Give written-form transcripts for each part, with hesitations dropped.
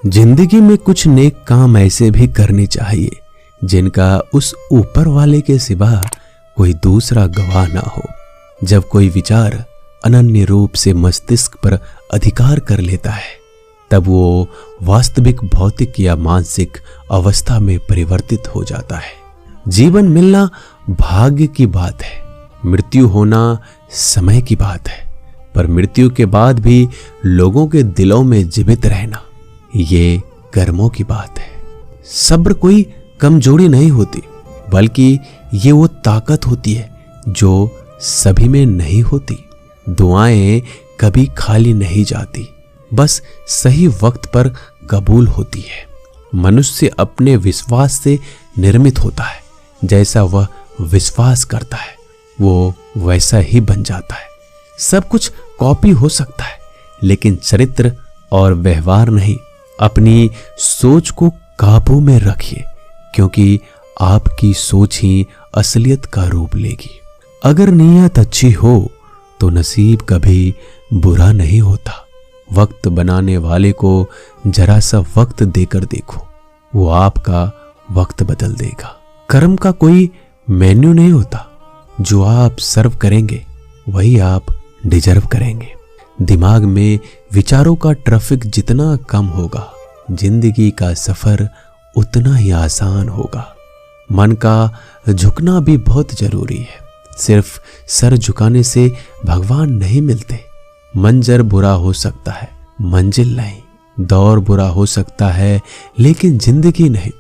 जिंदगी में कुछ नेक काम ऐसे भी करने चाहिए जिनका उस ऊपर वाले के सिवा कोई दूसरा गवाह ना हो। जब कोई विचार अनन्य रूप से मस्तिष्क पर अधिकार कर लेता है तब वो वास्तविक भौतिक या मानसिक अवस्था में परिवर्तित हो जाता है। जीवन मिलना भाग्य की बात है, मृत्यु होना समय की बात है, पर मृत्यु के बाद भी लोगों के दिलों में जीवित रहना ये कर्मों की बात है। सब्र कोई कमजोरी नहीं होती, बल्कि ये वो ताकत होती है जो सभी में नहीं होती। दुआएं कभी खाली नहीं जाती, बस सही वक्त पर कबूल होती है। मनुष्य अपने विश्वास से निर्मित होता है, जैसा वह विश्वास करता है वो वैसा ही बन जाता है। सब कुछ कॉपी हो सकता है, लेकिन चरित्र और व्यवहार नहीं। अपनी सोच को काबू में रखिए, क्योंकि आपकी सोच ही असलियत का रूप लेगी। अगर नीयत अच्छी हो तो नसीब कभी बुरा नहीं होता। वक्त बनाने वाले को जरा सा वक्त देकर देखो, वो आपका वक्त बदल देगा। कर्म का कोई मेन्यू नहीं होता, जो आप सर्व करेंगे वही आप डिजर्व करेंगे। दिमाग में विचारों का ट्रैफिक जितना कम होगा, जिंदगी का सफर उतना ही आसान होगा। मन का झुकना भी बहुत जरूरी है। सिर्फ सर झुकाने से भगवान नहीं मिलते। मंजर बुरा हो सकता है, मंजिल नहीं। दौर बुरा हो सकता है, लेकिन जिंदगी नहीं।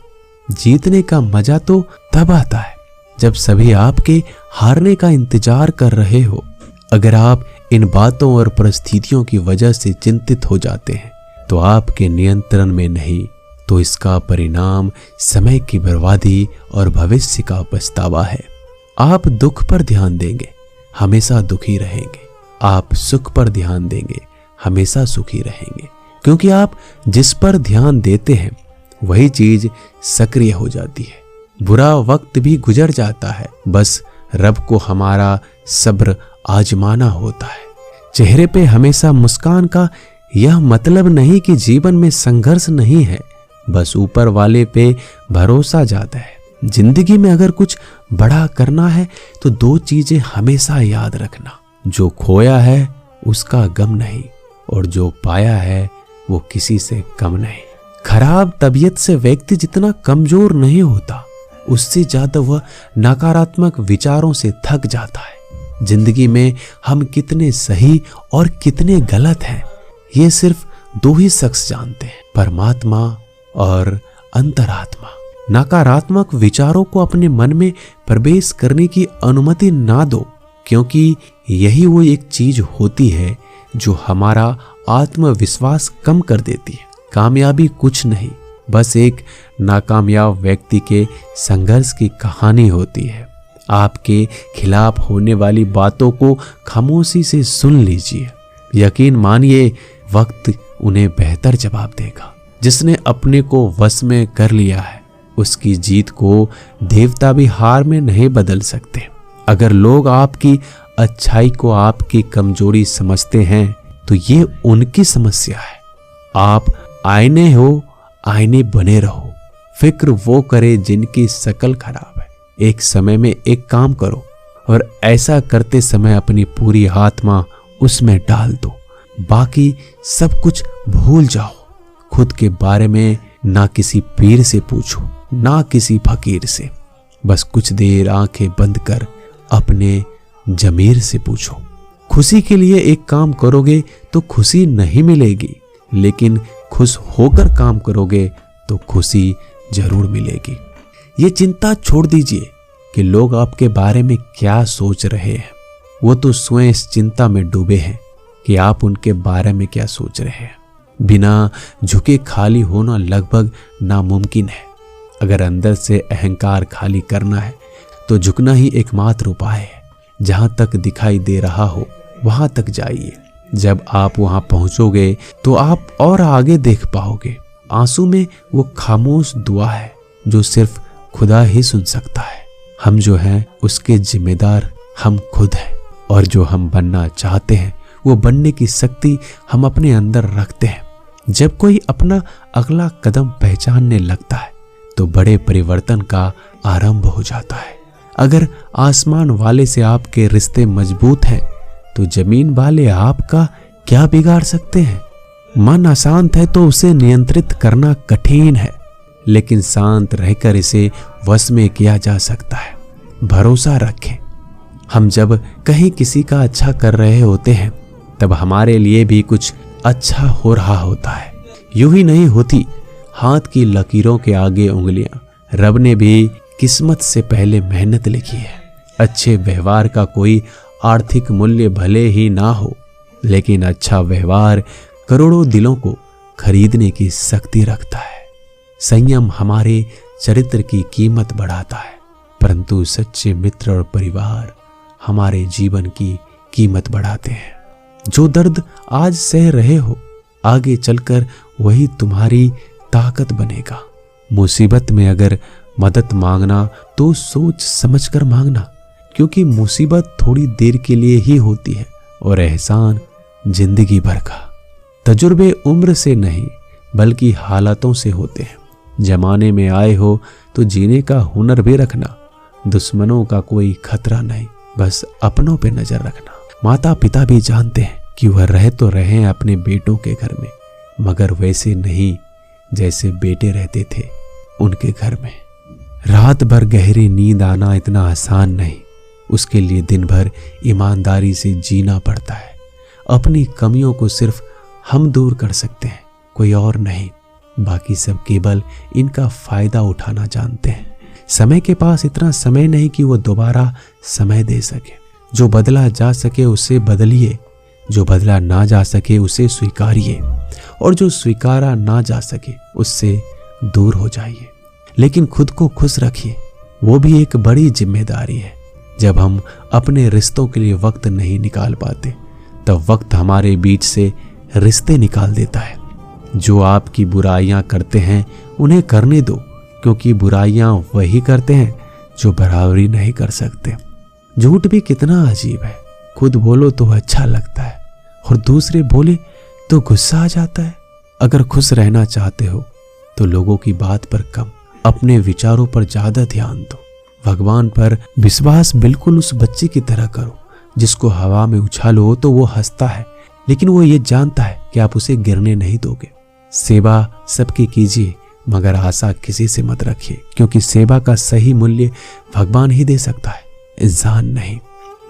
जीतने का मजा तो तब आता है जब सभी आपके हारने का इंतजार कर रहे हो। अगर आप इन बातों और परिस्थितियों की वजह से चिंतित हो जाते हैं तो आपके नियंत्रण में नहीं, तो इसका परिणाम समय की बर्बादी और भविष्य का पछतावा है। आप दुख पर ध्यान देंगे, हमेशा दुखी रहेंगे। आप सुख पर ध्यान देंगे, हमेशा सुखी रहेंगे। क्योंकि आप जिस पर ध्यान देते हैं वही चीज सक्रिय हो जाती है। बुरा वक्त भी गुजर जाता है, बस रब को हमारा सब्र आजमाना होता है। चेहरे पे हमेशा मुस्कान का यह मतलब नहीं कि जीवन में संघर्ष नहीं है, बस ऊपर वाले पे भरोसा जाता है। जिंदगी में अगर कुछ बड़ा करना है तो दो चीजें हमेशा याद रखना, जो खोया है उसका गम नहीं, और जो पाया है वो किसी से कम नहीं। खराब तबीयत से व्यक्ति जितना कमजोर नहीं होता, उससे ज्यादा वह नकारात्मक विचारों से थक जाता है। जिंदगी में हम कितने सही और कितने गलत हैं, ये सिर्फ दो ही शख्स जानते हैं, परमात्मा और अंतरात्मा। नकारात्मक विचारों को अपने मन में प्रवेश करने की अनुमति ना दो, क्योंकि यही वो एक चीज होती है जो हमारा आत्मविश्वास कम कर देती है। कामयाबी कुछ नहीं, बस एक नाकामयाब व्यक्ति के संघर्ष की कहानी होती है। आपके खिलाफ होने वाली बातों को खामोशी से सुन लीजिए। यकीन मानिए, वक्त उन्हें बेहतर जवाब देगा। जिसने अपने को वश में कर लिया है, उसकी जीत को देवता भी हार में नहीं बदल सकते। अगर लोग आपकी अच्छाई को आपकी कमजोरी समझते हैं तो ये उनकी समस्या है। आप आईने हो, आईने बने रहो। फिक्र वो करे जिनकी शकल खराब है। एक समय में एक काम करो और ऐसा करते समय अपनी पूरी आत्मा उसमें डाल दो। बाकी सब कुछ भूल जाओ। खुद के बारे में ना किसी पीर से पूछो, ना किसी फकीर से। बस कुछ देर आंखें बंद कर अपने जमीर से पूछो। खुशी के लिए एक काम करोगे तो खुशी नहीं मिलेगी, लेकिन खुश होकर काम करोगे तो खुशी जरूर मिलेगी। ये चिंता छोड़ दीजिए कि लोग आपके बारे में क्या सोच रहे हैं। वो तो स्वयं इस चिंता में डूबे हैं कि आप उनके बारे में क्या सोच रहे हैं। बिना झुके खाली होना लगभग नामुमकिन है। अगर अंदर से अहंकार खाली करना है तो झुकना ही एकमात्र उपाय है। जहां तक दिखाई दे रहा हो वहां तक जाइए। जब आप वहां पहुंचोगे तो आप और आगे देख पाओगे। आंसू में वो खामोश दुआ है जो सिर्फ खुदा ही सुन सकता है। हम जो हैं उसके जिम्मेदार हम खुद हैं, और जो हम बनना चाहते हैं वो बनने की शक्ति हम अपने अंदर रखते हैं। जब कोई अपना अगला कदम पहचानने लगता है तो बड़े परिवर्तन का आरंभ हो जाता है। अगर आसमान वाले से आपके रिश्ते मजबूत हैं तो जमीन वाले आपका क्या बिगाड़ सकते हैं। मन अशांत है तो उसे नियंत्रित करना कठिन है, लेकिन शांत रहकर इसे वश में किया जा सकता है। भरोसा रखें। हम जब कहीं किसी का अच्छा कर रहे होते हैं तब हमारे लिए भी कुछ अच्छा हो रहा होता है। यूं ही नहीं होती हाथ की लकीरों के आगे उंगलियां। रब ने भी किस्मत से पहले मेहनत लिखी है। अच्छे व्यवहार का कोई आर्थिक मूल्य भले ही ना हो, लेकिन अच्छा व्यवहार करोड़ों दिलों को खरीदने की शक्ति रखता है। संयम हमारे चरित्र की कीमत बढ़ाता है, परंतु सच्चे मित्र और परिवार हमारे जीवन की कीमत बढ़ाते हैं। जो दर्द आज सह रहे हो, आगे चलकर वही तुम्हारी ताकत बनेगा। मुसीबत में अगर मदद मांगना तो सोच समझकर मांगना, क्योंकि मुसीबत थोड़ी देर के लिए ही होती है और एहसान जिंदगी भर का। तजुर्बे उम्र से नहीं बल्कि हालातों से होते हैं। जमाने में आए हो तो जीने का हुनर भी रखना। दुश्मनों का कोई खतरा नहीं, बस अपनों पे नजर रखना। माता पिता भी जानते हैं कि वह रह तो रहे अपने बेटों के घर में, मगर वैसे नहीं जैसे बेटे रहते थे उनके घर में। रात भर गहरी नींद आना इतना आसान नहीं, उसके लिए दिन भर ईमानदारी से जीना पड़ता है। अपनी कमियों को सिर्फ हम दूर कर सकते हैं, कोई और नहीं। बाकी सब केवल इनका फायदा उठाना जानते हैं। समय के पास इतना समय नहीं कि वो दोबारा समय दे सके। जो बदला जा सके उसे बदलिए, जो बदला ना जा सके उसे स्वीकारिए, और जो स्वीकारा ना जा सके उससे दूर हो जाइए। लेकिन खुद को खुश रखिए, वो भी एक बड़ी जिम्मेदारी है। जब हम अपने रिश्तों के लिए वक्त नहीं निकाल पाते तब वक्त हमारे बीच से रिश्ते निकाल देता है। जो आपकी बुराइयां करते हैं उन्हें करने दो, क्योंकि बुराइयां वही करते हैं जो बराबरी नहीं कर सकते। झूठ भी कितना अजीब है। खुद बोलो तो अच्छा लगता है और दूसरे बोले तो गुस्सा आ जाता है। अगर खुश रहना चाहते हो तो लोगों की बात पर कम, अपने विचारों पर ज्यादा ध्यान दो। भगवान पर विश्वास बिल्कुल उस बच्चे की तरह करो जिसको हवा में उछालो तो वो हंसता है, लेकिन वो ये जानता है कि आप उसे गिरने नहीं दोगे। सेवा सबकी कीजिए, मगर आशा किसी से मत रखिए, क्योंकि सेवा का सही मूल्य भगवान ही दे सकता है, इंसान नहीं।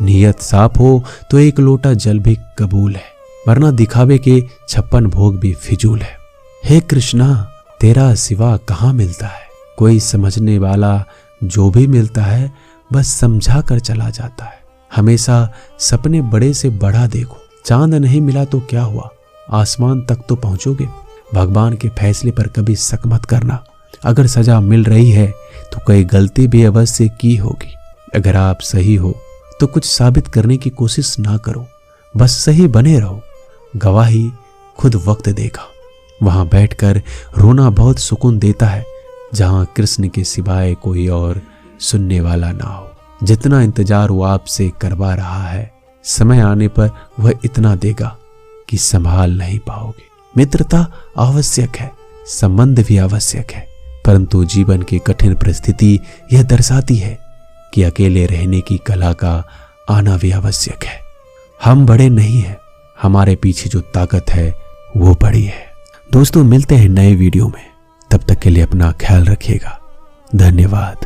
नियत साफ हो तो एक लोटा जल भी कबूल है, वरना दिखावे के 56 भोग भी फिजूल है। हे कृष्णा, तेरा सिवा कहाँ मिलता है। कोई समझने वाला जो भी मिलता है बस समझा कर चला जाता है। हमेशा सपने बड़े से बड़ा देखो। चांद नहीं मिला तो क्या हुआ, आसमान तक तो पहुंचोगे। भगवान के फैसले पर कभी शक मत करना। अगर सजा मिल रही है तो कोई गलती भी अवश्य की होगी। अगर आप सही हो तो कुछ साबित करने की कोशिश ना करो, बस सही बने रहो। गवाही खुद वक्त देगा। वहां बैठकर रोना बहुत सुकून देता है, जहां कृष्ण के सिवाय कोई और सुनने वाला ना हो। जितना इंतजार वो आपसे करवा रहा है, समय आने पर वह इतना देगा कि संभाल नहीं पाओगे। मित्रता आवश्यक है, संबंध भी आवश्यक है, परंतु जीवन की कठिन परिस्थिति यह दर्शाती है कि अकेले रहने की कला का आना भी आवश्यक है। हम बड़े नहीं हैं, हमारे पीछे जो ताकत है वो बड़ी है। दोस्तों, मिलते हैं नए वीडियो में, तब तक के लिए अपना ख्याल रखिएगा। धन्यवाद।